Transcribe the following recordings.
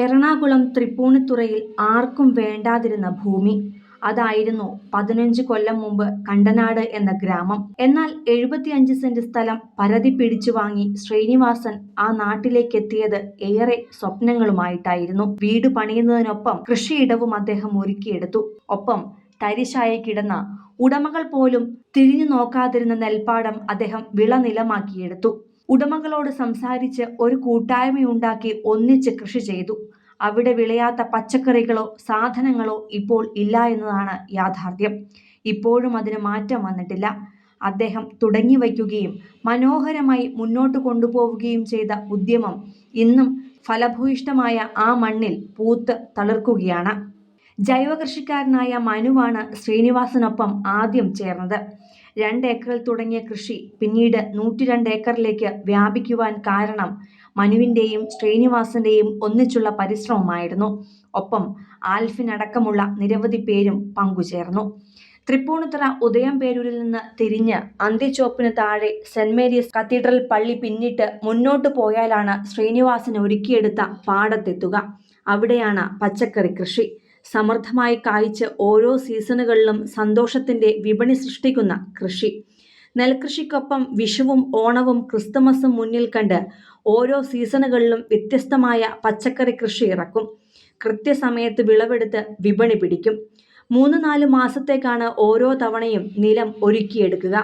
എറണാകുളം തൃപ്പൂണിത്തുറയിൽ ആർക്കും വേണ്ടാതിരുന്ന ഭൂമി. അതായിരുന്നു 15 കൊല്ലം മുമ്പ് കണ്ടനാട് എന്ന ഗ്രാമം. എന്നാൽ 75 സെന്റ് സ്ഥലം പരതി പിടിച്ചു വാങ്ങി ശ്രീനിവാസൻ ആ നാട്ടിലേക്കെത്തിയത് ഏറെ സ്വപ്നങ്ങളുമായിട്ടായിരുന്നു. വീട് പണിയുന്നതിനൊപ്പം കൃഷിയിടവും അദ്ദേഹം ഒരുക്കിയെടുത്തു. ഒപ്പം തരിശായി കിടന്ന ഉടമകൾ പോലും തിരിഞ്ഞു നോക്കാതിരുന്ന നെൽപ്പാടം അദ്ദേഹം വിളനിലമാക്കിയെടുത്തു. ഉടമകളോട് സംസാരിച്ച് ഒരു കൂട്ടായ്മയുണ്ടാക്കി ഒന്നിച്ച് കൃഷി ചെയ്തു. അവിടെ വിളയാത്ത പച്ചക്കറികളോ സാധനങ്ങളോ ഇപ്പോൾ ഇല്ല എന്നതാണ് യാഥാർത്ഥ്യം. ഇപ്പോഴും അതിന് മാറ്റം വന്നിട്ടില്ല. അദ്ദേഹം തുടങ്ങി വയ്ക്കുകയും മനോഹരമായി മുന്നോട്ട് കൊണ്ടുപോവുകയും ചെയ്ത ഉദ്യമം ഇന്നും ഫലഭൂയിഷ്ഠമായ ആ മണ്ണിൽ പൂത്ത് തളിർക്കുകയാണ്. ജൈവകൃഷിക്കാരനായ മനുവാണ് ശ്രീനിവാസനൊപ്പം ആദ്യം ചേർന്നത്. 2 ഏക്കറിൽ തുടങ്ങിയ കൃഷി പിന്നീട് 102 ഏക്കറിലേക്ക് വ്യാപിക്കുവാൻ കാരണം മനുവിൻ്റെയും ശ്രീനിവാസന്റെയും ഒന്നിച്ചുള്ള പരിശ്രമമായിരുന്നു. ഒപ്പം ആൽഫിൻ അടക്കമുള്ള നിരവധി പേരും പങ്കുചേർന്നു. തൃപ്പൂണിത്തുറ ഉദയംപേരൂരിൽ നിന്ന് തിരിഞ്ഞ് അന്ത്യച്ചോപ്പിന് താഴെ സെന്റ് മേരീസ് കത്തീഡ്രൽ പള്ളി പിന്നിട്ട് മുന്നോട്ടു പോയാലാണ് ശ്രീനിവാസൻ ഒരുക്കിയെടുത്ത പാടത്തെത്തുക. അവിടെയാണ് പച്ചക്കറി കൃഷി സമൃദ്ധമായി കായ്ച്ച് ഓരോ സീസണുകളിലും സന്തോഷത്തിന്റെ വിപണി സൃഷ്ടിക്കുന്ന കൃഷി. നെൽകൃഷിക്കൊപ്പം വിഷുവും ഓണവും ക്രിസ്തുമസും മുന്നിൽ കണ്ട് ഓരോ സീസണുകളിലും വ്യത്യസ്തമായ പച്ചക്കറി കൃഷി ഇറക്കും. കൃത്യസമയത്ത് വിളവെടുത്ത് വിപണി പിടിക്കും. 3-4 മാസത്തേക്കാണ് ഓരോ തവണയും നിലം ഒരുക്കിയെടുക്കുക.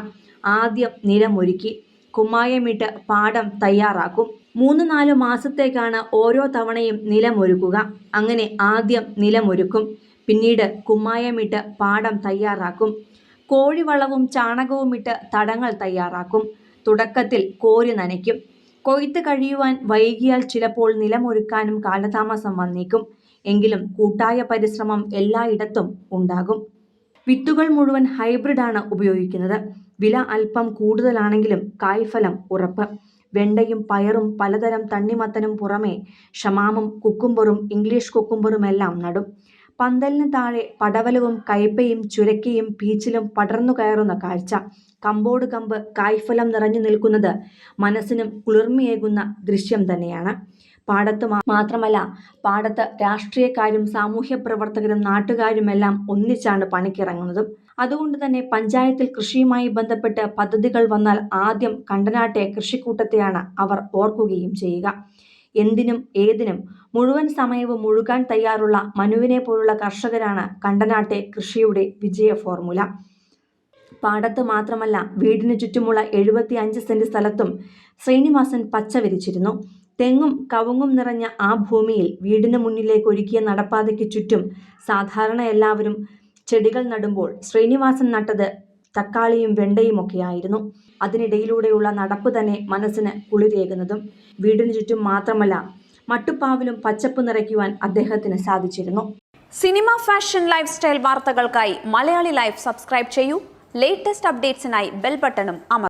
ആദ്യം നിലം ഒരുക്കി കുമ്മായമിട്ട് പാടം തയ്യാറാക്കും. 3-4 മാസത്തേക്കാണ് ഓരോ തവണയും നിലമൊരുക്കുക. അങ്ങനെ ആദ്യം നിലമൊരുക്കും, പിന്നീട് കുമ്മായമിട്ട് പാടം തയ്യാറാക്കും. കോഴിവളവും ചാണകവും ഇട്ട് തടങ്ങൾ തയ്യാറാക്കും. തുടക്കത്തിൽ കോരി നനയ്ക്കും. കൊയ്ത്ത് കഴിയുവാൻ വൈകിയാൽ ചിലപ്പോൾ നിലമൊരുക്കാനും കാലതാമസം വന്നേക്കും. എങ്കിലും കൂട്ടായ പരിശ്രമം എല്ലായിടത്തും ഉണ്ടാകും. വിത്തുകൾ മുഴുവൻ ഹൈബ്രിഡാണ് ഉപയോഗിക്കുന്നത്. വില അല്പം കൂടുതലാണെങ്കിലും കായ്ഫലം ഉറപ്പ്. വെണ്ടയും പയറും പലതരം തണ്ണിമത്തനും പുറമെ ഷമാമും കുക്കുംബറും ഇംഗ്ലീഷ് കുക്കുംബറുമെല്ലാം നടും. പന്തലിന് താഴെ പടവലവും കയ്പയും ചുരക്കയും പീച്ചിലും പടർന്നു കയറുന്ന കാഴ്ച. കമ്പോട് കമ്പ് കായ്ഫലം നിറഞ്ഞു നിൽക്കുന്നത് മനസ്സിനും കുളിർമയേകുന്ന ദൃശ്യം തന്നെയാണ്. പാടത്ത് മാത്രമല്ല, പാടത്ത് രാഷ്ട്രീയക്കാരും സാമൂഹ്യ പ്രവർത്തകരും നാട്ടുകാരുമെല്ലാം ഒന്നിച്ചാണ് പണിക്കിറങ്ങുന്നതും. അതുകൊണ്ട് തന്നെ പഞ്ചായത്തിൽ കൃഷിയുമായി ബന്ധപ്പെട്ട് പദ്ധതികൾ വന്നാൽ ആദ്യം കണ്ടനാട്ടെ കൃഷിക്കൂട്ടത്തെയാണ് അവർ ഓർക്കുകയും ചെയ്യുക. എന്തിനും ഏതിനും മുഴുവൻ സമയവും മുഴുകാൻ തയ്യാറുള്ള മനുവിനെ പോലുള്ള കർഷകരാണ് കണ്ടനാട്ടെ കൃഷിയുടെ വിജയ ഫോർമുല. പാടത്ത് മാത്രമല്ല, വീടിന് ചുറ്റുമുള്ള 75 സെന്റ് സ്ഥലത്തും ശ്രീനിവാസൻ പച്ച വിരിച്ചിരുന്നു. തെങ്ങും കവുങ്ങും നിറഞ്ഞ ആ ഭൂമിയിൽ വീടിന് മുന്നിലേക്ക് ഒരുക്കിയ നടപ്പാതയ്ക്ക് ചുറ്റും സാധാരണ എല്ലാവരും ചെടികൾ നടുമ്പോൾ ശ്രീനിവാസൻ നട്ടത് തക്കാളിയും വെണ്ടയുമൊക്കെയായിരുന്നു. അതിനിടയിലൂടെയുള്ള നടപ്പ് തന്നെ മനസ്സിന് കുളിരേകുന്നതും. വീടിന് ചുറ്റും മാത്രമല്ല, മട്ടുപ്പാവിലും പച്ചപ്പ് നിറയ്ക്കുവാൻ അദ്ദേഹത്തിന് സാധിച്ചിരുന്നു. സിനിമ, ഫാഷൻ, ലൈഫ് സ്റ്റൈൽ വാർത്തകൾക്കായി മലയാളി ലൈഫ് സബ്സ്ക്രൈബ് ചെയ്യൂ. ലേറ്റസ്റ്റ് അപ്ഡേറ്റ്സിനായി ബെൽ ബട്ടണും അമർത്തുക.